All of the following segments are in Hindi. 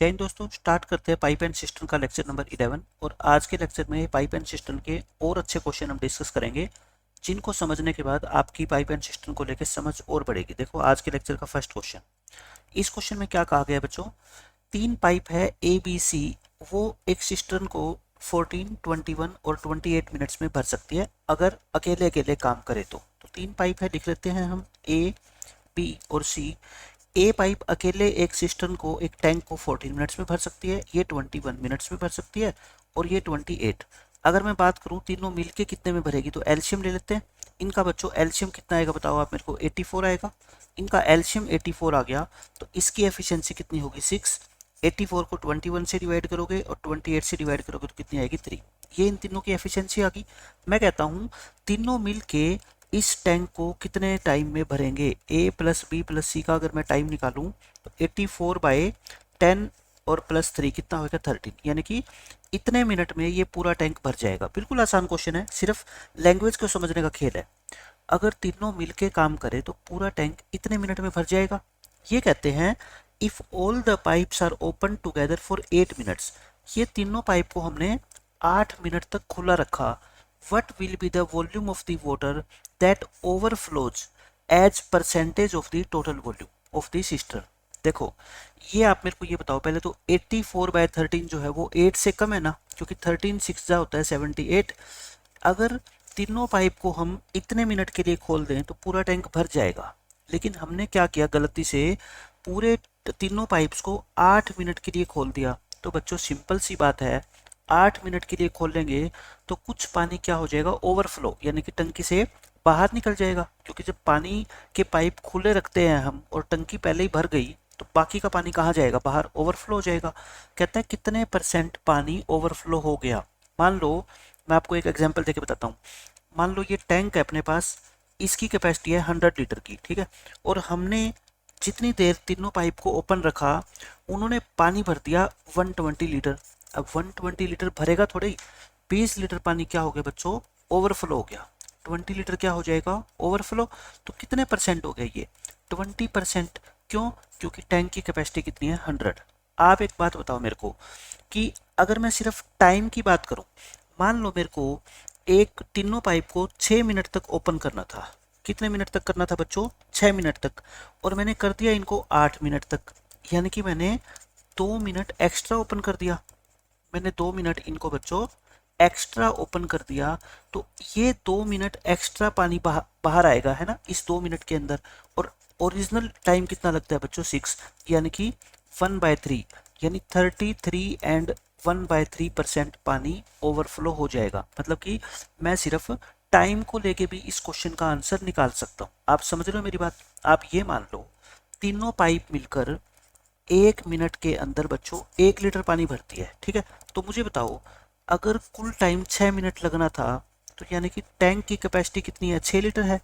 जय हिंद दोस्तों, स्टार्ट करते हैं पाइप एंड सिस्टम का लेक्चर नंबर 11। और आज के लेक्चर में पाइप एंड सिस्टम के और अच्छे क्वेश्चन हम डिस्कस करेंगे, जिनको समझने के बाद आपकी पाइप एंड सिस्टम को लेकर समझ और बढ़ेगी। देखो आज के लेक्चर का फर्स्ट क्वेश्चन, इस क्वेश्चन में क्या कहा गया है बच्चों। तीन पाइप है ए बी सी, वो एक सिस्टम को 14, 21 और 28 मिनट्स में भर सकती है अगर अकेले अकेले काम करे तो तीन पाइप है, लिख लेते हैं हम ए बी और सी। ए पाइप अकेले एक सिस्टम को, एक टैंक को 14 मिनट्स में भर सकती है, ये 21 मिनट्स में भर सकती है और ये 28। अगर मैं बात करूं तीनों मिलके कितने में भरेगी, तो एलसीएम ले लेते हैं। इनका बच्चों एलसीएम कितना आएगा बताओ आप मेरे को, 84 आएगा। इनका एलसीएम 84 आ गया तो इसकी एफिशिएंसी कितनी होगी 6। 84 को 21 से डिवाइड करोगे और 28 से डिवाइड करोगे तो कितनी आएगी 3। ये इन तीनों की एफिशिएंसी आ गई। मैं कहता हूँ तीनों मिल के इस टैंक को कितने टाइम में भरेंगे। ए प्लस बी प्लस सी का अगर मैं टाइम निकालूं तो 84/10 और प्लस 3 कितना होगा 13, यानी कि इतने मिनट में ये पूरा टैंक भर जाएगा। बिल्कुल आसान क्वेश्चन है, सिर्फ लैंग्वेज को समझने का खेल है। अगर तीनों मिलके काम करे तो पूरा टैंक इतने मिनट में भर जाएगा। ये कहते हैं if all the pipes are open together for 8 minutes. ये तीनों पाइप को हमने 8 मिनट तक खुला रखा। what will be the volume of the water that overflows as percentage of the total volume of the cistern। देखो ये आप मेरे को ये बताओ पहले तो 84/13 जो है वो 8 से कम है ना, क्योंकि 13 6 जा होता है 78। अगर तीनों पाइप को हम इतने मिनट के लिए खोल दें तो पूरा टैंक भर जाएगा। लेकिन हमने क्या किया गलती से, पूरे तीनों पाइप्स को 8 मिनट के लिए खोल दिया। तो बच्चों सिंपल सी बात है, 8 मिनट के लिए खोल लेंगे तो कुछ पानी क्या हो जाएगा, ओवरफ्लो, यानी कि टंकी से बाहर निकल जाएगा। क्योंकि जब पानी के पाइप खुले रखते हैं हम और टंकी पहले ही भर गई तो बाकी का पानी कहाँ जाएगा, बाहर ओवरफ्लो हो जाएगा। कहते हैं कितने परसेंट पानी ओवरफ्लो हो गया। मान लो मैं आपको एक एग्जांपल देके बताता हूँ। मान लो ये टैंक है अपने पास, इसकी कैपेसिटी है 100 लीटर की, ठीक है। और हमने जितनी देर तीनों पाइप को ओपन रखा, उन्होंने पानी भर दिया 120 लीटर। अब 120 लीटर भरेगा थोड़ा ही, 20 लीटर पानी क्या हो गया बच्चों, ओवरफ्लो हो गया। 20 लीटर क्या हो जाएगा, ओवरफ्लो। तो कितने परसेंट हो गया ये, 20%। क्यों, क्योंकि टैंक की कैपेसिटी कितनी है 100। आप एक बात बताओ मेरे को कि अगर मैं सिर्फ टाइम की बात करूं, मान लो मेरे को एक तीनों पाइप को 6 मिनट तक ओपन करना था। कितने मिनट तक करना था बच्चों, 6 मिनट तक। और मैंने कर दिया इनको 8 मिनट तक, यानी कि मैंने 2 मिनट एक्स्ट्रा ओपन कर दिया। मैंने 2 मिनट इनको बच्चों एक्स्ट्रा ओपन कर दिया। तो ये 2 मिनट एक्स्ट्रा पानी बाहर आएगा, है ना, इस 2 मिनट के अंदर। और ओरिजिनल टाइम कितना लगता है बच्चों 6, यानी कि 1/3, यानी 33 एंड 1/3% पानी ओवरफ्लो हो जाएगा। मतलब कि मैं सिर्फ टाइम को लेके भी इस क्वेश्चन का आंसर निकाल सकता हूँ। आप समझ रहे हो मेरी बात। आप ये मान लो तीनों पाइप मिलकर 1 मिनट के अंदर बच्चों 1 लीटर पानी भरती है, ठीक है। तो मुझे बताओ अगर कुल टाइम 6 मिनट लगना था तो यानी कि टैंक की कैपेसिटी कितनी है, 6 लीटर है।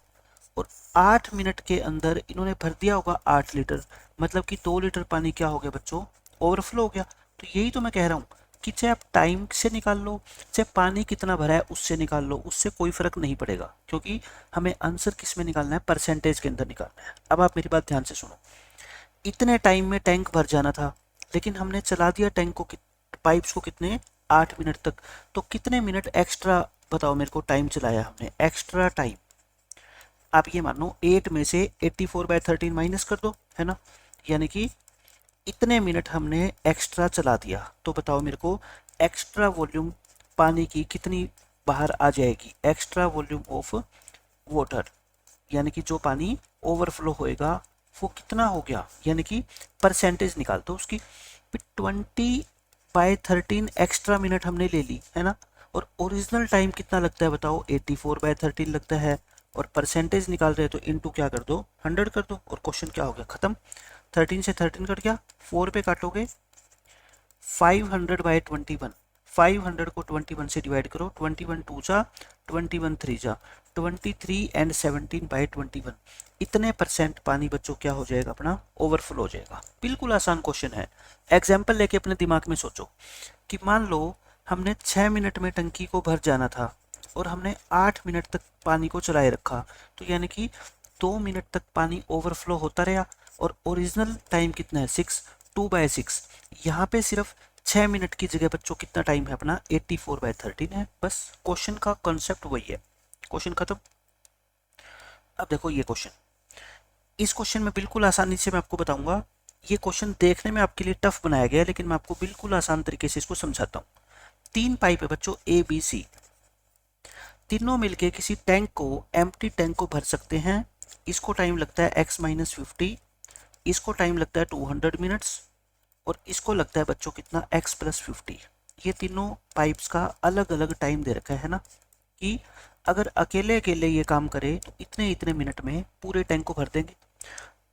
और 8 मिनट के अंदर इन्होंने भर दिया होगा 8 लीटर, मतलब कि 2 लीटर पानी क्या हो गया बच्चों, ओवरफ्लो हो गया। तो यही तो मैं कह रहा हूँ कि चाहे आप टाइम से निकाल लो, चाहे पानी कितना भरा है उससे निकाल लो, उससे कोई फर्क नहीं पड़ेगा। क्योंकि हमें आंसर किस में निकालना है, परसेंटेज के अंदर निकालना है। अब आप मेरी बात ध्यान से सुनो। इतने टाइम में टैंक भर जाना था, लेकिन हमने चला दिया टैंक को, पाइप्स को कितने, 8 मिनट तक। तो कितने मिनट एक्स्ट्रा बताओ मेरे को टाइम चलाया हमने, एक्स्ट्रा टाइम। आप ये मानो 8 में से 84/13 माइनस कर दो, है ना, यानी कि इतने मिनट हमने एक्स्ट्रा चला दिया। तो बताओ मेरे को एक्स्ट्रा वॉल्यूम पानी की कितनी बाहर आ जाएगी, एक्स्ट्रा वॉल्यूम ऑफ वाटर, यानी कि जो पानी ओवरफ्लो होएगा वो कितना हो गया, यानी कि परसेंटेज निकाल दो उसकी। 20/13 एक्स्ट्रा मिनट हमने ले ली, है ना। और ओरिजिनल टाइम कितना लगता है बताओ, 84/13 लगता है। और परसेंटेज निकाल रहे हैं तो इनटू क्या कर दो, 100 कर दो, और क्वेश्चन क्या हो गया, खत्म। 13 से 13 कट गया, 4 पे काटोगे 500/21। 500 को 21 से डिवाइड करो, 21 2 जा, 21 3 जा, 23 एंड 17/21। इतने परसेंट पानी बच्चों क्या हो जाएगा अपना, ओवरफ्लो हो जाएगा। बिल्कुल आसान क्वेश्चन है। एग्जाम्पल लेके अपने दिमाग में सोचो कि मान लो हमने 6 मिनट में टंकी को भर जाना था और हमने 8 मिनट तक पानी को चलाए रखा। तो यानी कि 2 मिनट तक पानी ओवरफ्लो होता रहा। और ओरिजिनल टाइम कितना है 6, 2/6। यहाँ पे सिर्फ 6 मिनट की जगह बच्चों कितना टाइम है अपना 84/13 है। बस क्वेश्चन का कॉन्सेप्ट वही है, क्वेश्चन खत्म। अब देखो ये क्वेश्चन, इस क्वेश्चन में बिल्कुल आसानी से मैं आपको बताऊंगा। ये क्वेश्चन देखने में आपके लिए टफ बनाया गया है, लेकिन मैं आपको बिल्कुल आसान तरीके से इसको समझाता हूँ। 3 पाइप है बच्चों ए बी सी, तीनों मिलके किसी टैंक को, एम्प्टी टैंक को भर सकते हैं। इसको टाइम लगता है x-50, इसको टाइम लगता है 200 मिनट्स, और इसको लगता है बच्चों कितना x+50। ये तीनों पाइप्स का अलग अलग टाइम दे रखा है ना, कि अगर अकेले अकेले ये काम करे तो इतने इतने मिनट में पूरे टैंक को भर देंगे।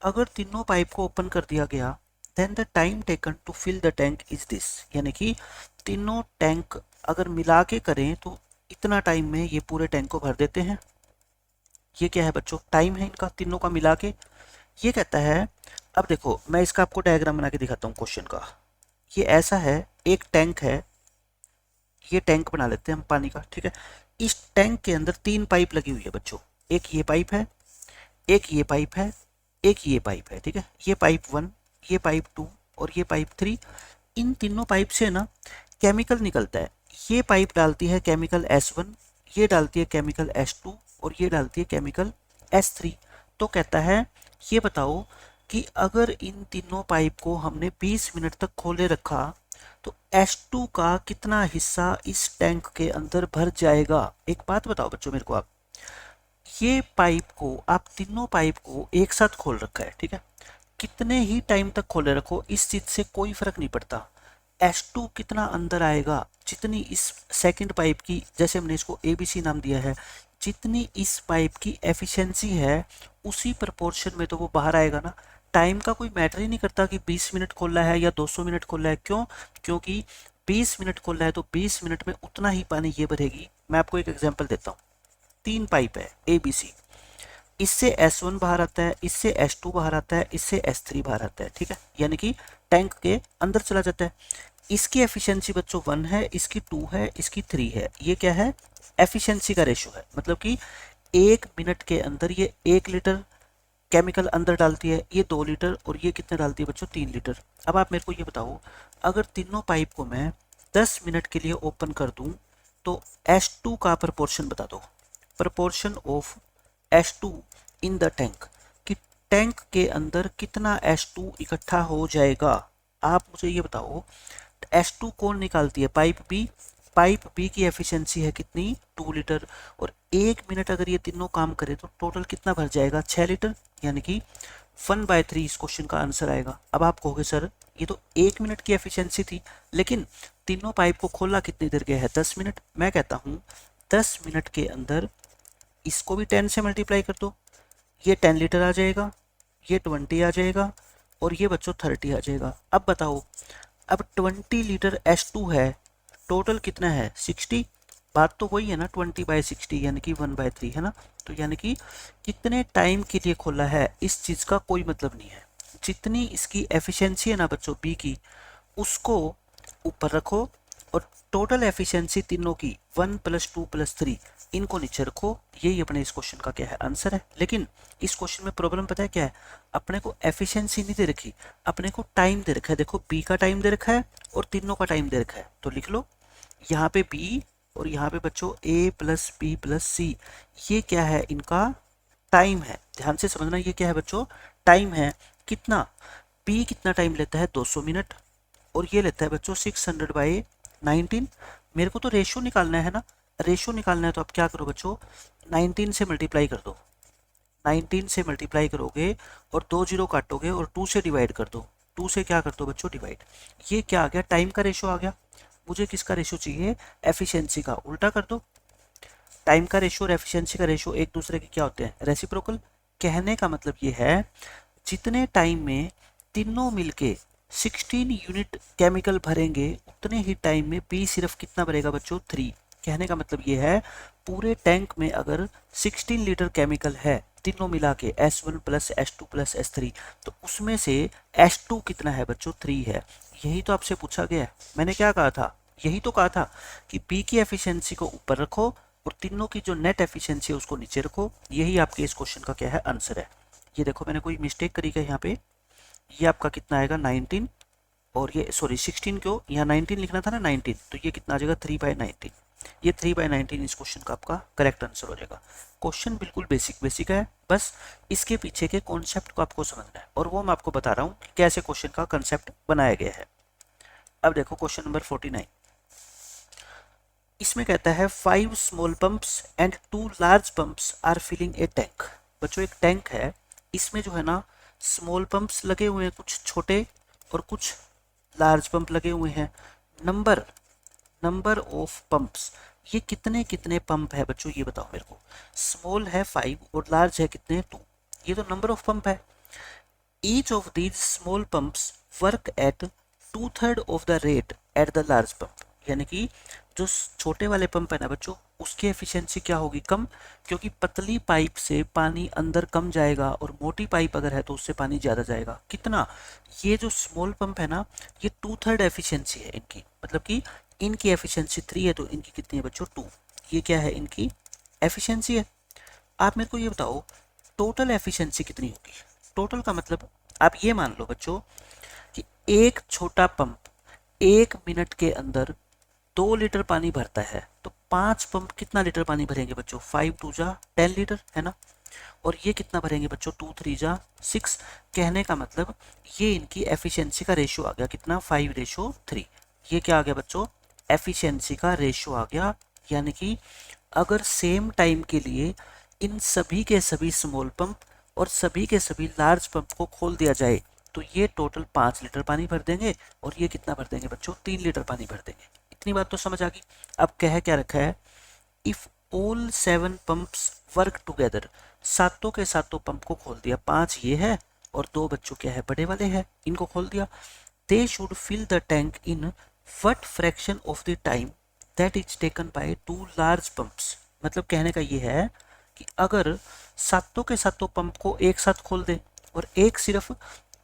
अगर तीनों पाइप को ओपन कर दिया गया, then the time taken to fill the tank is this, यानी कि तीनों टैंक अगर मिला के करें तो इतना टाइम में ये पूरे टैंक को भर देते हैं। ये क्या है बच्चों, टाइम है इनका तीनों का मिला के। ये कहता है, अब देखो मैं इसका आपको डायग्राम बना के दिखाता हूँ क्वेश्चन का। ये ऐसा है, एक टैंक है, ये टैंक बना लेते हैं हम पानी का, ठीक है। इस टैंक के अंदर 3 पाइप लगी हुई है बच्चों, एक ये पाइप है, एक ये पाइप है, एक ये पाइप है, ठीक है। ये पाइप 1, ये पाइप 2 और ये पाइप 3। इन तीनों पाइप से ना केमिकल निकलता है। ये पाइप डालती है केमिकल S1, ये डालती है केमिकल S2 और ये डालती है केमिकल S3। तो कहता है ये बताओ कि अगर इन तीनों पाइप को हमने 20 मिनट तक खोले रखा तो S2 का कितना हिस्सा इस टैंक के अंदर भर जाएगा। एक बात बताओ बच्चों मेरे को, आप ये पाइप को, आप तीनों पाइप को एक साथ खोल रखा है, ठीक है। कितने ही टाइम तक खोले रखो इस चीज से कोई फर्क नहीं पड़ता। S2 कितना अंदर आएगा, जितनी इस सेकंड पाइप की, जैसे हमने इसको ABC नाम दिया है, जितनी इस पाइप की एफिशिएंसी है उसी प्रोपोर्शन में तो वो बाहर आएगा ना। टाइम का कोई मैटर ही नहीं करता कि 20 मिनट खोलना है या 200 मिनट खोलना है। क्यों? क्योंकि 20 मिनट खोलना है तो 20 मिनट में उतना ही पानी ये भरेगी। मैं आपको एक एग्जांपल देता हूँ। 3 पाइप है ABC, इससे S1 बाहर आता है, इससे S2 बाहर आता है, इससे S3 बाहर आता है, ठीक है। यानी कि टैंक के अंदर चला जाता है। इसकी एफिशिएंसी बच्चों 1 है, इसकी 2 है, इसकी 3 है। ये क्या है, एफिशिएंसी का रेशो है। मतलब कि 1 मिनट के अंदर ये 1 लीटर केमिकल अंदर डालती है, ये 2 लीटर, और ये कितना डालती है बच्चों 3 लीटर। अब आप मेरे को ये बताओ, अगर तीनों पाइप को मैं 10 मिनट के लिए ओपन कर दूं तो S2 का प्रपोर्शन बता दो, proportion of S2 in the tank, कि टैंक के अंदर कितना S2 इकट्ठा हो जाएगा। आप मुझे ये बताओ, S2 कौन निकालती है, पाइप बी। पाइप बी की एफिशिएंसी है कितनी, 2 लीटर, और 1 मिनट अगर ये तीनों काम करे तो टोटल कितना भर जाएगा, 6 लीटर, यानी कि 1/3 इस क्वेश्चन का आंसर आएगा। अब आप कहोगे सर ये तो 1 मिनट की एफिशिएंसी थी, लेकिन तीनों पाइप को खोला कितनी देर गया है, 10 मिनट। मैं कहता हूँ 10 मिनट के अंदर इसको भी 10 से मल्टीप्लाई कर दो, ये 10 लीटर आ जाएगा, ये 20 आ जाएगा, और ये बच्चों 30 आ जाएगा। अब बताओ, अब 20 लीटर S2 है, टोटल कितना है 60। बात तो वही है ना, 20/60 यानी कि 1/3 है ना। तो यानी कि कितने टाइम के लिए खोला है इस चीज का कोई मतलब नहीं है। जितनी इसकी एफिशिएंसी है ना बच्चों बी की, उसको ऊपर रखो, और टोटल एफिशिएंसी तीनों की 1 + 2 + 3 इनको नीचे रखो। यही अपने इस क्वेश्चन का क्या है, आंसर है। लेकिन इस क्वेश्चन में प्रॉब्लम पता है क्या है, अपने को एफिशिएंसी नहीं दे रखी, अपने को टाइम दे रखा है। देखो बी का टाइम दे रखा है और तीनों का टाइम दे रखा है, तो लिख लो यहाँ पे बी और यहाँ पे बच्चों A + B + C, ये क्या है, इनका टाइम है। ध्यान से समझना, ये क्या है बच्चों, टाइम है। कितना, B कितना टाइम लेता है 200 मिनट, और ये लेता है बच्चों 600/19। मेरे को तो रेशो निकालना है ना, रेशो निकालना है, तो आप क्या करो बच्चों, 19 से मल्टीप्लाई कर दो। 19 से मल्टीप्लाई करोगे और 2 जीरो काटोगे और 2 से डिवाइड कर दो। 2 से क्या कर दो बच्चों, डिवाइड। ये क्या आ गया, टाइम का रेशो आ गया। मुझे किसका रेशो चाहिए, एफिशिएंसी का। उल्टा कर दो, टाइम का रेशो और एफिशिएंसी का रेशो एक दूसरे के क्या होते हैं, रेसिप्रोकल। कहने का मतलब ये है, जितने टाइम में तीनों मिलके 16 यूनिट केमिकल भरेंगे, उतने ही टाइम में बी सिर्फ कितना भरेगा बच्चों, 3। कहने का मतलब ये है, पूरे टैंक में अगर 16 लीटर केमिकल है तीनों मिला के, S1 + S2 + S3, तो उसमें से S2 कितना है बच्चों, 3 है। यही तो आपसे पूछा गया है। मैंने क्या कहा था, यही तो कहा था कि पी की एफिशिएंसी को ऊपर रखो और तीनों की जो नेट एफिशिएंसी है उसको नीचे रखो। यही आपके इस क्वेश्चन का क्या है, आंसर है। ये देखो मैंने कोई मिस्टेक करी है यहाँ पे, ये आपका कितना आएगा 19, और ये सॉरी 16 क्यों, यहाँ 19 लिखना था ना 19, तो ये कितना आ जाएगा 3/19। ये 3/19 इस क्वेश्चन का आपका करेक्ट आंसर हो जाएगा। क्वेश्चन बिल्कुल बेसिक बेसिक है, बस इसके पीछे के कॉन्सेप्ट को आपको समझना है और वो मैं आपको बता रहा हूँ कि कैसे क्वेश्चन का कंसेप्ट बनाया गया है। अब देखो क्वेश्चन नंबर 49, इसमें कहता है 5 small pumps and 2 large pumps are filling a tank. बच्चों एक टैंक है, इसमें जो है ना स्मॉल पंप्स लगे हुए हैं कुछ छोटे और कुछ लार्ज पंप लगे हुए हैं। नंबर नंबर ऑफ पंप्स, ये कितने कितने पंप है बच्चों ये बताओ मेरे को। स्मॉल है 5 और लार्ज है कितने 2, ये तो नंबर ऑफ पंप है। Each of these small pumps work at 2/3 of the rate at the large pump, यानी कि जो छोटे वाले पंप है ना बच्चों उसकी एफिशिएंसी क्या होगी, कम, क्योंकि पतली पाइप से पानी अंदर कम जाएगा और मोटी पाइप अगर है तो उससे पानी ज़्यादा जाएगा। कितना, ये जो स्मॉल पंप है ना ये 2/3 एफिशिएंसी है इनकी, मतलब कि इनकी एफिशिएंसी 3 है तो इनकी कितनी है बच्चों 2। ये क्या है, इनकी एफिशिएंसी है। आप मेरे को ये बताओ टोटल एफिशिएंसी कितनी होगी। टोटल का मतलब आप ये मान लो बच्चों कि एक छोटा पंप 1 मिनट के अंदर 2 लीटर पानी भरता है, तो 5 पंप कितना लीटर पानी भरेंगे बच्चों, 5 2 जा 10 लीटर है ना। और ये कितना भरेंगे बच्चों 2 3 जा 6। कहने का मतलब ये इनकी एफिशिएंसी का रेशियो आ गया कितना 5:3। ये क्या आ गया बच्चों, एफिशिएंसी का रेशियो आ गया। यानी कि अगर सेम टाइम के लिए इन सभी के सभी स्मॉल पंप और सभी के सभी लार्ज पंप को खोल दिया जाए तो ये टोटल 5 लीटर पानी भर देंगे और ये कितना भर देंगे बच्चों 3 लीटर पानी भर देंगे। इतनी बात तो समझ आ गई। अब कह क्या रखा है, if all 7 pumps work together, सातों के सातों पंप को खोल दिया, 5 ये है और 2 बच्चों क्या है बड़े वाले हैं, इनको खोल दिया। They should fill the tank in what fraction of the time that is taken by 2 large pumps. मतलब कहने का ये है कि अगर सातों के सातों पंप को एक साथ खोल दे और एक सिर्फ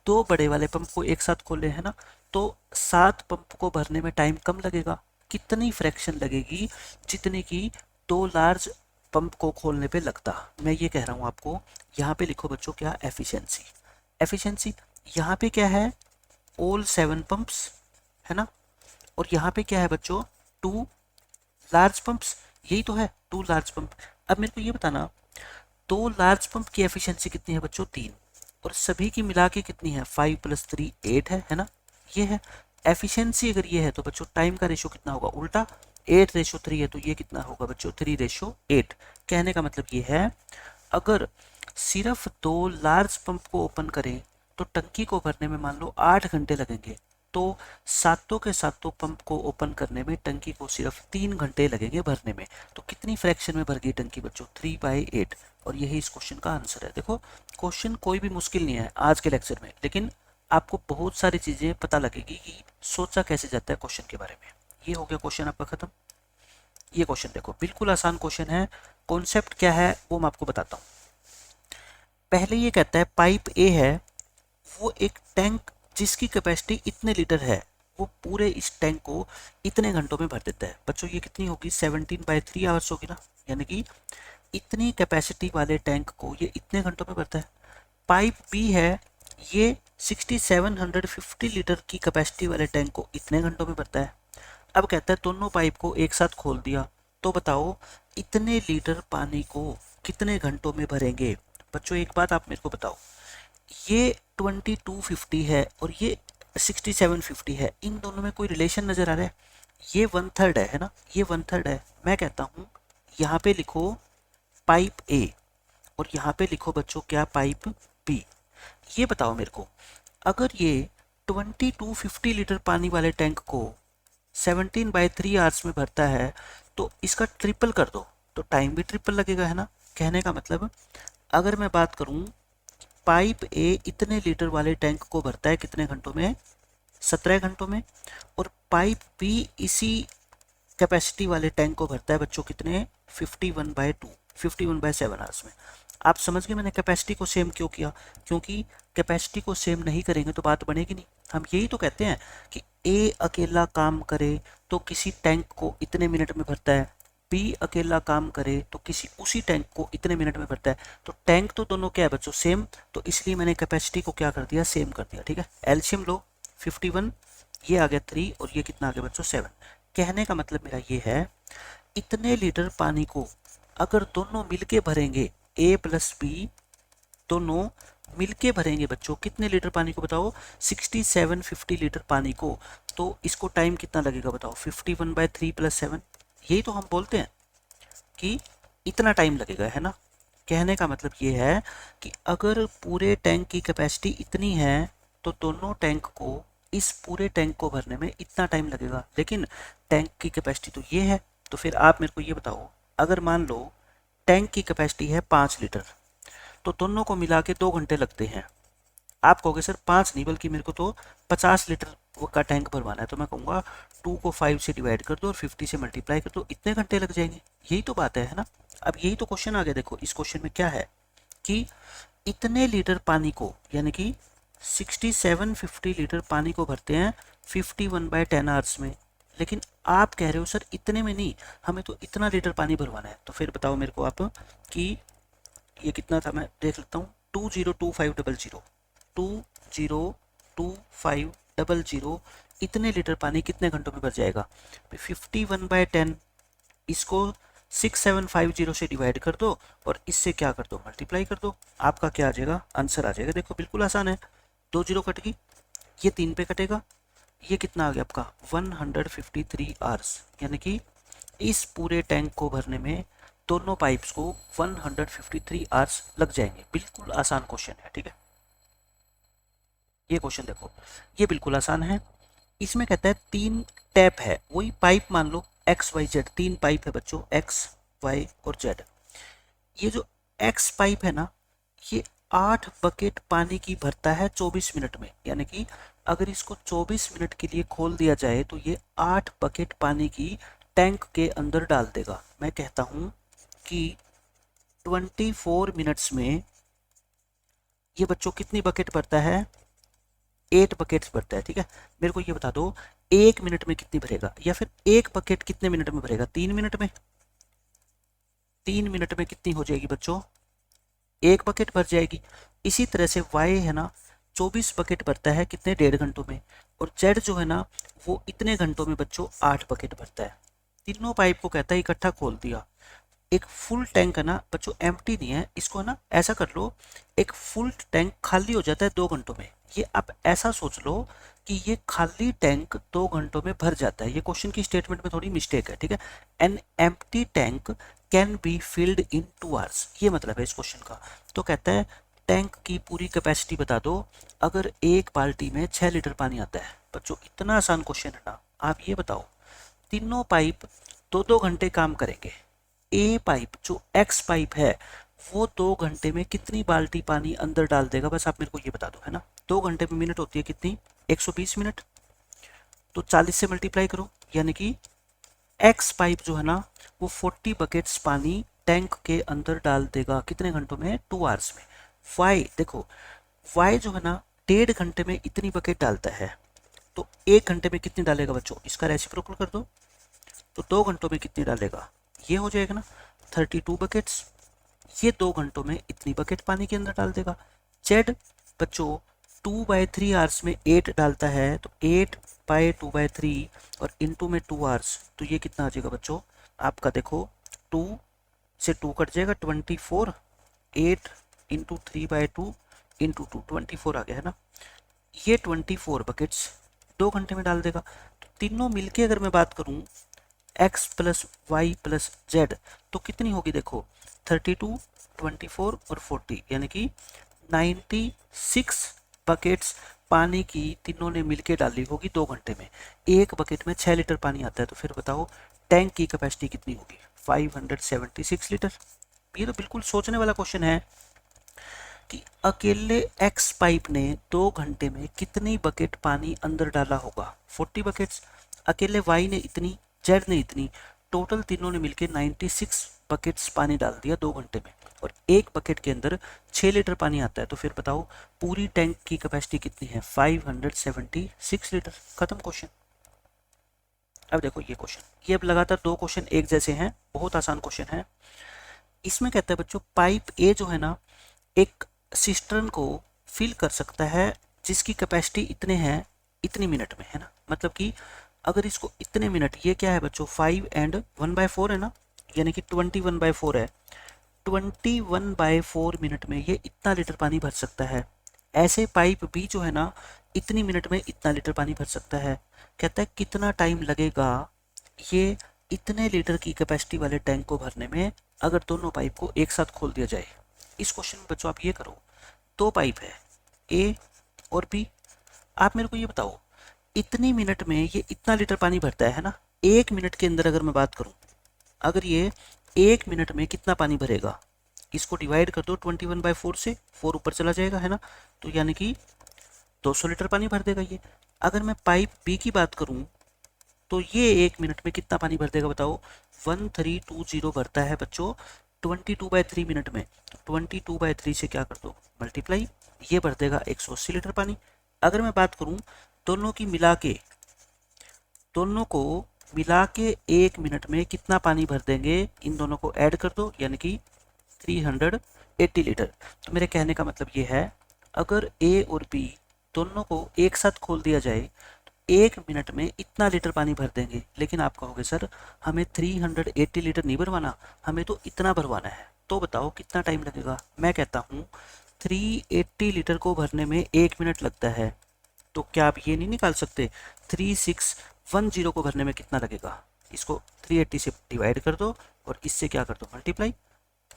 2 बड़े वाले पंप को एक साथ खोले है ना, तो 7 पंप को भरने में टाइम कम लगेगा। कितनी फ्रैक्शन लगेगी, जितनी की 2 लार्ज पंप को खोलने पे लगता। मैं ये कह रहा हूँ आपको, यहाँ पे लिखो बच्चों क्या, एफिशिएंसी। एफिशिएंसी यहाँ पे क्या है, ऑल 7 पंप्स है ना, और यहाँ पे क्या है बच्चों 2 लार्ज पंप्स, यही तो है 2 लार्ज पंप। अब मेरे को ये बताना 2 लार्ज पंप की एफिशिएंसी कितनी है बच्चों 3, और सभी की मिला के कितनी है 5 + 3 8 है ना। ये है एफिशिएंसी। अगर ये है तो बच्चों टाइम का रेशियो कितना होगा उल्टा, 8:3 है तो ये कितना होगा बच्चों 3:8। कहने का मतलब ये है अगर सिर्फ 2 लार्ज पंप को ओपन करें तो टंकी को भरने में मान लो 8 घंटे लगेंगे, तो सातों के सातों पंप को ओपन करने में टंकी को सिर्फ 3 घंटे लगेंगे भरने में। तो कितनी फ्रैक्शन में भर गई टंकी बच्चों 3/8, और यही इस क्वेश्चन का आंसर है। देखो क्वेश्चन कोई भी मुश्किल नहीं है आज के लेक्चर में, लेकिन आपको बहुत सारी चीजें पता लगेगी कि सोचा कैसे जाता है क्वेश्चन के बारे में। ये हो गया क्वेश्चन आपका खत्म। ये क्वेश्चन देखो बिल्कुल आसान क्वेश्चन है, कॉन्सेप्ट क्या है वो मैं आपको बताता हूँ। पहले ये कहता है पाइप ए है, वो एक टैंक जिसकी कैपेसिटी इतने लीटर है वो पूरे इस टैंक को इतने घंटों में भर देता है। बच्चों ये कितनी होगी 17/3 आवर्स होगी ना, यानी कि इतनी कैपेसिटी वाले टैंक को ये इतने घंटों में भरता है। पाइप बी है, ये 6750 लीटर की कैपेसिटी वाले टैंक को इतने घंटों में भरता है। अब कहता है दोनों पाइप को एक साथ खोल दिया तो बताओ इतने लीटर पानी को कितने घंटों में भरेंगे। बच्चों एक बात आप मेरे को बताओ, ये 2250 है और ये 6750 है, इन दोनों में कोई रिलेशन नजर आ रहा है। ये 1/3 है ना, ये 1/3 है। मैं कहता हूँ यहाँ पे लिखो पाइप ए और यहाँ पे लिखो बच्चों क्या पाइप बी। ये बताओ मेरे को अगर ये 2250 लीटर पानी वाले टैंक को 17/3 आवर्स में भरता है तो इसका ट्रिपल कर दो तो टाइम भी ट्रिपल लगेगा है ना। कहने का मतलब अगर मैं बात करूं पाइप ए इतने लीटर वाले टैंक को भरता है कितने घंटों में 17 घंटों में, और पाइप बी इसी कैपेसिटी वाले टैंक को भरता है बच्चों कितने 51/7 आवर्स में। आप समझ गए मैंने कैपेसिटी को सेम क्यों किया, क्योंकि कैपेसिटी को सेम नहीं करेंगे तो बात बनेगी नहीं। हम यही तो कहते हैं कि ए अकेला काम करे तो किसी टैंक को इतने मिनट में भरता है, बी अकेला काम करे तो किसी उसी टैंक को इतने मिनट में भरता है। तो टैंक तो दोनों क्या है बच्चों सेम, तो इसलिए मैंने कैपेसिटी को क्या कर दिया सेम कर दिया। ठीक है, एलसीएम लो 51, ये आ गया 3 और ये कितना आ गया बच्चों 7। कहने का मतलब मेरा ये है, इतने लीटर पानी को अगर दोनों मिलके भरेंगे, ए प्लस बी दोनों मिलके भरेंगे बच्चों, कितने लीटर पानी को बताओ, 6750 लीटर पानी को, तो इसको टाइम कितना लगेगा बताओ, 51/3 + 7। यही तो हम बोलते हैं कि इतना टाइम लगेगा, है ना। कहने का मतलब ये है कि अगर पूरे टैंक की कैपेसिटी इतनी है तो दोनों टैंक को, इस पूरे टैंक को भरने में इतना टाइम लगेगा, लेकिन टैंक की कैपेसिटी तो ये है। तो फिर आप मेरे को ये बताओ, अगर मान लो टैंक की कैपेसिटी है 5 लीटर, तो दोनों को मिला के 2 घंटे लगते हैं। आप कहोगे सर 5 नहीं बल्कि मेरे को तो 50 लीटर का टैंक भरवाना है, तो मैं कहूँगा 2 को 5 से डिवाइड कर दो और 50 से मल्टीप्लाई कर दो, इतने घंटे लग जाएंगे। यही तो बात है ना। अब यही तो क्वेश्चन आ गया। देखो इस क्वेश्चन में क्या है कि इतने लीटर पानी को, यानी कि 6750 लीटर पानी को भरते हैं 51/10 आवर्स में, लेकिन आप कह रहे हो सर इतने में नहीं, हमें तो इतना लीटर पानी भरवाना है। तो फिर बताओ मेरे को आप कि ये कितना था, मैं देख लेता हूँ, 202500, 202500 इतने लीटर पानी कितने घंटों में भर जाएगा। 51/10 इसको 6750 से डिवाइड कर दो और इससे क्या कर दो, मल्टीप्लाई कर दो, आपका क्या आ जाएगा, आंसर आ जाएगा। देखो बिल्कुल आसान है, 2 जीरो कट गई, ये 3 पे कटेगा, ये कितना आ गया आपका 153 आवर्स, यानी कि इस पूरे टैंक को भरने में दोनों पाइप्स को 153 आवर्स लग जाएंगे। बिल्कुल आसान क्वेश्चन है, ठीक है। ये क्वेश्चन देखो, ये बिल्कुल आसान है। इसमें कहता है 3 टैप है, वही पाइप मान लो एक्स वाई जेड, 3 पाइप है बच्चों, एक्स वाई और जेड। ये जो एक्स पाइप है ना, ये 8 बकेट पानी की भरता है 24 मिनट में, यानी कि अगर इसको 24 मिनट के लिए खोल दिया जाए तो ये 8 बकेट पानी की टैंक के अंदर डाल देगा। मैं कहता हूं कि 24 मिनट्स में ये बच्चों कितनी बकेट भरता है, 8 बकेट्स भरता है, ठीक है। मेरे को ये बता दो 1 मिनट में कितनी भरेगा, या फिर एक बकेट कितने मिनट में भरेगा, 3 मिनट में। 3 मिनट में कितनी हो जाएगी बच्चों, एक बकेट भर जाएगी। इसी तरह से वाई है ना 24 बकेट भरता है कितने, 1.5 घंटों में, और जेड जो है ना वो इतने घंटों में बच्चों 8 बकेट भरता है। तीनों पाइप को कहता है इकट्ठा खोल दिया। एक फुल टैंक है ना बच्चों, एम्प्टी नहीं है, इसको है ना ऐसा कर लो, एक फुल टैंक खाली हो जाता है 2 घंटों में। ये आप ऐसा सोच लो कि ये खाली टैंक 2 घंटों में भर जाता है। ये क्वेश्चन की स्टेटमेंट में थोड़ी मिस्टेक है, ठीक है। An empty tank can be filled in 2 hours, ये मतलब है इस क्वेश्चन का। तो कहता है टैंक की पूरी कैपेसिटी बता दो अगर एक बाल्टी में 6 लीटर पानी आता है। बच्चों इतना आसान क्वेश्चन है ना। आप ये बताओ, तीनों पाइप 2-2 घंटे काम करेंगे, ए पाइप जो एक्स पाइप है वो 2 घंटे में कितनी बाल्टी पानी अंदर डाल देगा, बस आप मेरे को ये बता दो, है ना। 2 घंटे में मिनट होती है कितनी, 120 मिनट, तो 40 से मल्टीप्लाई करो, यानी कि एक्स पाइप जो है ना वो 40 बकेट्स पानी टैंक के अंदर डाल देगा कितने घंटों में, 2 आवर्स में। वाई देखो, वाई जो है ना 1.5 घंटे में इतनी बकेट डालता है, तो 1 घंटे में कितनी डालेगा बच्चों, इसका रेसिप्रोकल कर दो, तो 2 घंटों में कितनी डालेगा, ये हो जाएगा ना 32 बकेट्स। ये 2 घंटों में इतनी बकेट पानी के अंदर डाल देगा। जेड बच्चों 2/3 आवर्स में 8 डालता है, तो 8/2/3 और इनटू में 2 आवर्स, तो ये कितना आ जाएगा बच्चों आपका, देखो 2 से 2 कट जाएगा, 24, 8 इंटू 3/2 इंटू 2, 24 आ गया, है ना। ये 24 बकेट्स 2 घंटे में डाल देगा। तो तीनों मिलके अगर मैं बात करूं x plus y plus z, तो कितनी होगी देखो, 32, 24 और 40, यानी कि 96 बकेट्स पानी की तीनों ने मिलके डाली होगी 2 घंटे में। एक बकेट में 6 लीटर पानी आता है, तो फिर बताओ टैंक की कैपेसिटी कितनी होगी, 576 लीटर। ये तो बिल्कुल सोचने वाला क्वेश्चन है कि अकेले एक्स पाइप ने 2 घंटे में कितनी बकेट पानी अंदर डाला होगा, 40 बकेट्स। अकेले वाई ने इतनी, जेड ने इतनी, टोटल तीनों ने मिलकर 96 बकेट्स पानी डाल दिया 2 घंटे में, और एक बकेट के अंदर 6 लीटर पानी आता है। तो फिर बताओ पूरी टैंक की कैपेसिटी कितनी है, 576 लीटर। खत्म क्वेश्चन। अब देखो ये क्वेश्चन, ये अब लगातार 2 क्वेश्चन एक जैसे हैं, बहुत आसान क्वेश्चन है। इसमें कहता है बच्चों पाइप ए जो है ना एक सिस्टर्न को फिल कर सकता है जिसकी कैपेसिटी इतने हैं इतनी मिनट में, है ना। मतलब कि अगर इसको इतने मिनट, ये क्या है बच्चों 5 एंड 1/4 है ना, यानी कि 21/4 है। 21/4 मिनट में ये इतना लीटर पानी भर सकता है। ऐसे पाइप भी जो है ना इतनी मिनट में इतना लीटर पानी भर सकता है। कहता है कितना टाइम लगेगा ये इतने लीटर की कैपेसिटी वाले टैंक को भरने में अगर दोनों पाइप को एक साथ खोल दिया जाए। इस क्वेश्चन में बच्चों आप ये करो, दो पाइप है ए और बी, आप मेरे को ये बताओ इतनी मिनट में ये इतना लीटर पानी भरता है ना। एक मिनट के अंदर अगर मैं बात करूं, अगर ये एक मिनट में कितना पानी भरेगा, इसको डिवाइड कर दो 21/4 से, 4 ऊपर चला जाएगा, है ना। तो यानी कि 200 लीटर पानी भर देगा ये। अगर मैं पाइप बी की बात करूं तो ये एक मिनट में कितना पानी भर देगा बताओ, 1320 भरता है बच्चों 22/3 मिनट में। तो 22/3 से क्या कर दो मल्टीप्लाई, ये भर देगा 180 लीटर पानी। अगर मैं बात करूं दोनों की मिला के, दोनों को मिला के एक मिनट में कितना पानी भर देंगे, इन दोनों को ऐड कर दो यानी कि 380 लीटर। तो मेरे कहने का मतलब ये है अगर ए और बी दोनों को एक साथ खोल दिया जाए तो एक मिनट में इतना लीटर पानी भर देंगे। लेकिन आप कहोगे सर हमें 380 लीटर नहीं भरवाना, हमें तो इतना भरवाना है, तो बताओ कितना टाइम लगेगा। मैं कहता हूँ 380 लीटर को भरने में एक मिनट लगता है, तो क्या आप ये नहीं निकाल सकते 3610 को भरने में कितना लगेगा। इसको 380 से डिवाइड कर दो और इससे क्या कर दो मल्टीप्लाई,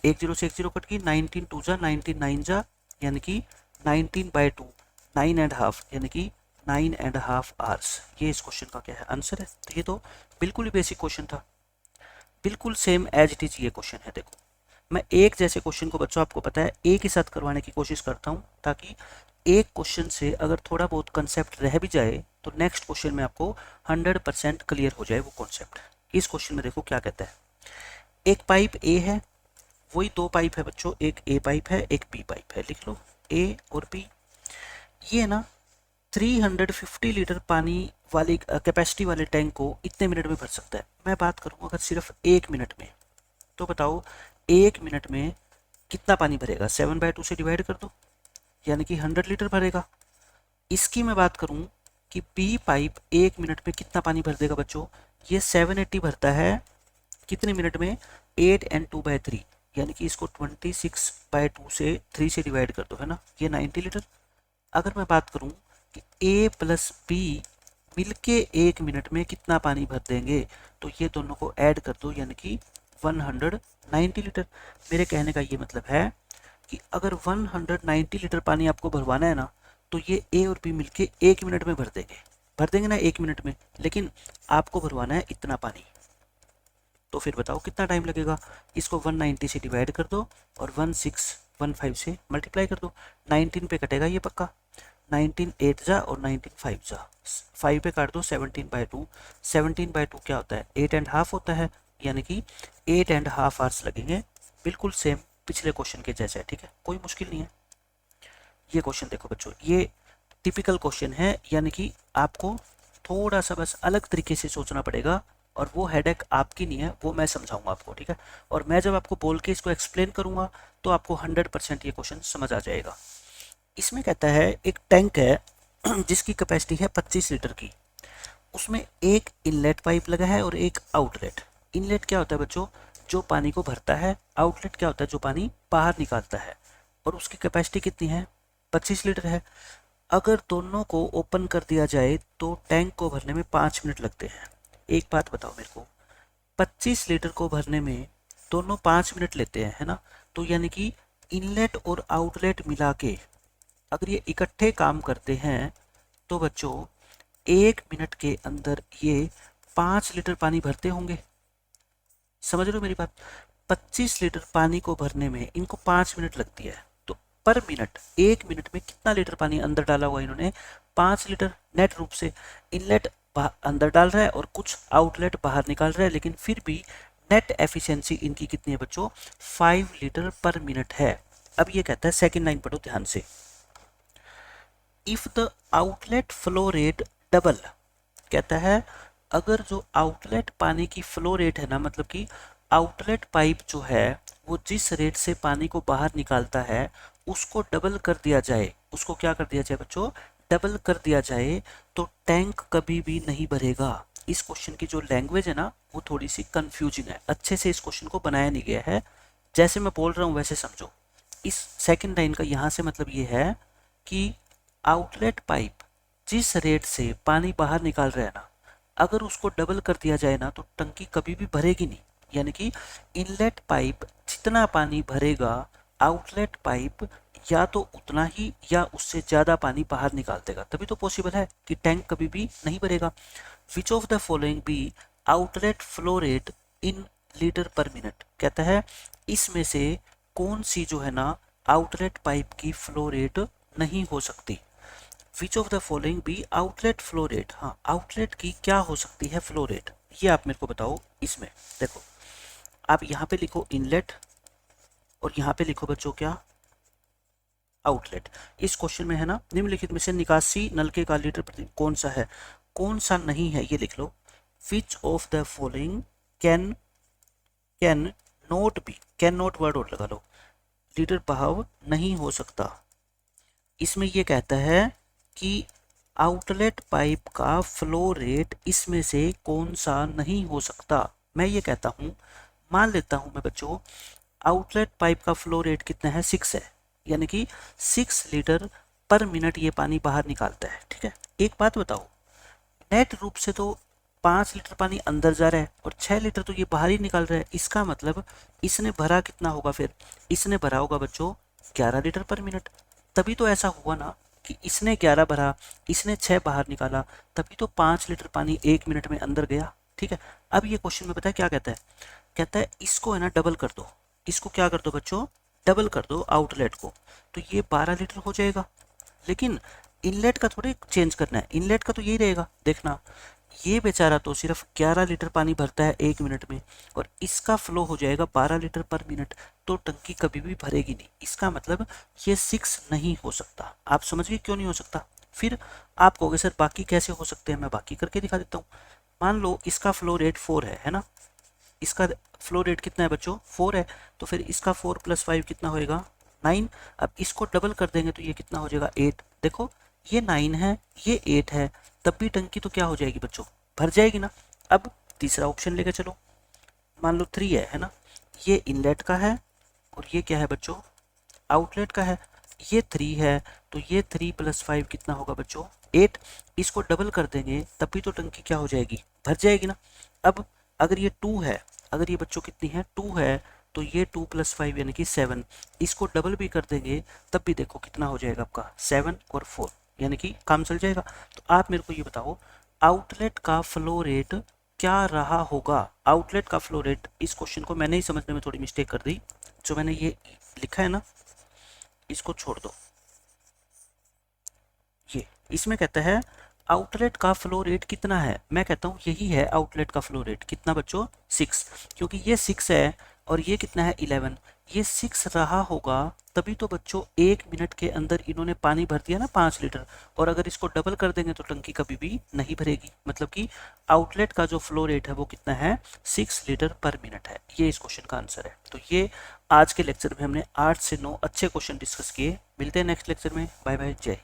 एक जीरो से एक जीरो कट गई, 19 2 जा 19 9 जा यानी कि 19/2, 9.5 यानी कि 9.5 आवर्स। ये इस क्वेश्चन का क्या है आंसर है। तो ये तो बिल्कुल ही बेसिक क्वेश्चन था, बिल्कुल सेम एज इट इज ये क्वेश्चन है। देखो मैं एक जैसे क्वेश्चन को बच्चों आपको पता है एक ही साथ करवाने की कोशिश करता हूँ, ताकि एक क्वेश्चन से अगर थोड़ा बहुत कंसेप्ट रह भी जाए तो नेक्स्ट क्वेश्चन में आपको 100% क्लियर हो जाए वो कॉन्सेप्ट। इस क्वेश्चन में देखो क्या कहता है, एक पाइप ए है, वही दो पाइप है बच्चों, एक ए पाइप है एक बी पाइप है, लिख लो ए और बी। ये ना 350 लीटर पानी वाली कैपेसिटी वाले टैंक को इतने मिनट में भर सकता है। मैं बात करूँ अगर सिर्फ एक मिनट में, तो बताओ एक मिनट में कितना पानी भरेगा, 7/2 से डिवाइड कर दो यानी कि 100 लीटर भरेगा। इसकी मैं बात करूं कि बी पाइप एक मिनट में कितना पानी भर देगा बच्चों, ये 780 भरता है कितने मिनट में, 8 एंड 2/3 यानी कि इसको 26/2 से 3 से डिवाइड कर दो, है ना, ये 90 लीटर। अगर मैं बात करूं कि ए प्लस बी मिलके एक मिनट में कितना पानी भर देंगे, तो ये दोनों को ऐड कर दो यानी कि 190 लीटर। मेरे कहने का ये मतलब है कि अगर 190 लीटर पानी आपको भरवाना है ना, तो ये ए और बी मिलके एक मिनट में भर देंगे ना एक मिनट में, लेकिन आपको भरवाना है इतना पानी। तो फिर बताओ कितना टाइम लगेगा। इसको 190 से डिवाइड कर दो और 1615 से मल्टीप्लाई कर दो, 19 पे कटेगा ये पक्का, 19 8 जा और 19 5 जा, 5 पे काट दो 17/2, 17/2 क्या होता है 8.5 होता है, यानी कि 8.5 आवर्स लगेंगे। बिल्कुल सेम पिछले क्वेश्चन के जैसा है, ठीक है, कोई मुश्किल नहीं है। ये क्वेश्चन देखो बच्चों, ये टिपिकल क्वेश्चन है, यानी कि आपको थोड़ा सा बस अलग तरीके से सोचना पड़ेगा, और वो हेडेक आपकी नहीं है, वो मैं समझाऊंगा आपको, ठीक है। और मैं जब आपको बोल के इसको एक्सप्लेन करूंगा तो आपको 100% ये क्वेश्चन समझ आ जाएगा। इसमें कहता है एक टैंक है जिसकी कैपेसिटी है 25 लीटर की, उसमें एक इनलेट पाइप लगा है और एक आउटलेट। इनलेट क्या होता है बच्चों, जो पानी को भरता है, आउटलेट क्या होता है जो पानी बाहर निकालता है, और उसकी कैपेसिटी कितनी है 25 लीटर है। अगर दोनों को ओपन कर दिया जाए तो टैंक को भरने में 5 मिनट लगते हैं। एक बात बताओ मेरे को, 25 लीटर को भरने में दोनों 5 मिनट लेते हैं, है ना। तो यानी कि इनलेट और आउटलेट मिला के अगर ये इकट्ठे काम करते हैं तो बच्चों एक मिनट के अंदर ये 5 लीटर पानी भरते होंगे। समझ रहे हो मेरी बात, 25 लीटर पानी को भरने में इनको 5 मिनट लगती है, तो पर मिनट एक मिनट में कितना लीटर पानी अंदर डाला हुआ इन्होंने, 5 लीटर। नेट रूप से इनलेट अंदर डाल रहा है और कुछ आउटलेट बाहर निकाल रहा है, लेकिन फिर भी नेट एफिशिएंसी इनकी कितनी है बच्चों, 5 लीटर पर मिनट है। अब ये कहता है सेकंड लाइन पढ़ो ध्यान से, if the outlet flow rate double, कहता है अगर जो आउटलेट पानी की फ्लो रेट है ना, मतलब कि आउटलेट पाइप जो है वो जिस रेट से पानी को बाहर निकालता है उसको डबल कर दिया जाए। उसको क्या कर दिया जाए बच्चों, डबल कर दिया जाए तो टैंक कभी भी नहीं भरेगा। इस क्वेश्चन की जो लैंग्वेज है ना वो थोड़ी सी कंफ्यूजिंग है, अच्छे से इस क्वेश्चन को बनाया नहीं गया है। जैसे मैं बोल रहा हूँ वैसे समझो। इस सेकंड लाइन का यहाँ से मतलब ये है कि आउटलेट पाइप जिस रेट से पानी बाहर निकाल रहा है ना, अगर उसको डबल कर दिया जाए ना तो टंकी कभी भी भरेगी नहीं। यानी कि इनलेट पाइप जितना पानी भरेगा, आउटलेट पाइप या तो उतना ही या उससे ज़्यादा पानी बाहर निकाल देगा, तभी तो पॉसिबल है कि टैंक कभी भी नहीं भरेगा। Which of the following be outlet flow rate in litre per minute, कहता है इसमें से कौन सी जो है ना आउटलेट पाइप की फ्लो रेट नहीं हो सकती। Which of the following be outlet flow rate, हाँ आउटलेट की क्या हो सकती है फ्लो रेट, ये आप मेरे को बताओ। इसमें देखो आप यहाँ पे लिखो इनलेट और यहाँ पे लिखो बच्चों क्या, आउटलेट। इस क्वेश्चन में है ना निम्नलिखित में से निकासी नलके का लीटर प्रति कौन सा है, कौन सा नहीं है, ये लिख लो। Which of the following can can not be, can not word और लगा लो, लीटर बहाव नहीं हो सकता। इसमें ये कहता है कि आउटलेट पाइप का फ्लो रेट इसमें से कौन सा नहीं हो सकता। मैं ये कहता हूँ, मान लेता हूँ मैं बच्चों, आउटलेट पाइप का फ्लो रेट कितना है, 6 है, यानी कि 6 लीटर पर मिनट ये पानी बाहर निकालता है। ठीक है, एक बात बताओ, नेट रूप से तो 5 लीटर पानी अंदर जा रहा है और 6 लीटर तो ये बाहर ही निकाल रहा है। इसका मतलब इसने भरा कितना होगा, फिर इसने भरा होगा बच्चों 11 लीटर पर मिनट। तभी तो ऐसा हुआ ना कि इसने 11 भरा, इसने 6 बाहर निकाला, तभी तो 5 लीटर पानी 1 मिनट में अंदर गया। ठीक है, अब ये क्वेश्चन में पता है क्या कहता है, कहता है इसको है ना डबल कर दो, इसको क्या कर दो बच्चों, डबल कर दो आउटलेट को, तो ये 12 लीटर हो जाएगा। लेकिन इनलेट का थोड़ी चेंज करना है, इनलेट का तो यही रहेगा। देखना ये बेचारा तो सिर्फ 11 लीटर पानी भरता है 1 मिनट में और इसका फ्लो हो जाएगा 12 लीटर पर मिनट, तो टंकी कभी भी भरेगी नहीं। इसका मतलब ये 6 नहीं हो सकता। आप समझ गए क्यों नहीं हो सकता। फिर आप कहोगे सर बाकी कैसे हो सकते हैं, मैं बाकी करके दिखा देता हूँ। मान लो इसका फ्लो रेट 4 है ना, इसका फ्लो रेट कितना है बच्चों, 4 है, तो फिर इसका 4 + 5 कितना होएगा, 9। अब इसको डबल कर देंगे तो ये कितना हो जाएगा, 8। देखो ये 9 है, ये 8 है, तब भी टंकी तो क्या हो जाएगी बच्चों, भर जाएगी ना। अब तीसरा ऑप्शन लेके चलो, मान लो 3 है ना, ये इनलेट का है और ये क्या है बच्चों, आउटलेट का है। ये 3 है तो ये 3 + 5 कितना होगा बच्चों, 8। इसको डबल कर देंगे तब भी तो टंकी क्या हो जाएगी, भर जाएगी ना। अब अगर ये 2 है, अगर ये बच्चों कितनी है, 2 है, तो ये 2 + 5 यानी कि 7। इसको डबल भी कर देंगे तब भी देखो कितना हो जाएगा आपका, 7 और 4, यानी कि काम चल जाएगा। तो आप मेरे को ये बताओ आउटलेट का फ्लो रेट क्या रहा होगा। आउटलेट का फ्लो रेट, इस क्वेश्चन को मैंने ही समझने में थोड़ी मिस्टेक कर दी, जो मैंने ये लिखा है ना इसको छोड़ दो। ये इसमें कहता है आउटलेट का फ्लो रेट कितना है, मैं कहता हूँ यही है आउटलेट का फ्लो रेट, कितना बच्चों, 6, क्योंकि ये 6 है और ये कितना है 11, ये 6 रहा होगा तभी तो बच्चों 1 मिनट के अंदर इन्होंने पानी भर दिया ना 5 लीटर, और अगर इसको डबल कर देंगे तो टंकी कभी भी नहीं भरेगी। मतलब कि आउटलेट का जो फ्लो रेट है वो कितना है, 6 लीटर पर मिनट है। ये इस क्वेश्चन का आंसर है। तो ये आज के लेक्चर में हमने 8 से 9 अच्छे क्वेश्चन डिस्कस किए। मिलते हैं नेक्स्ट लेक्चर में, बाय बाय, जय।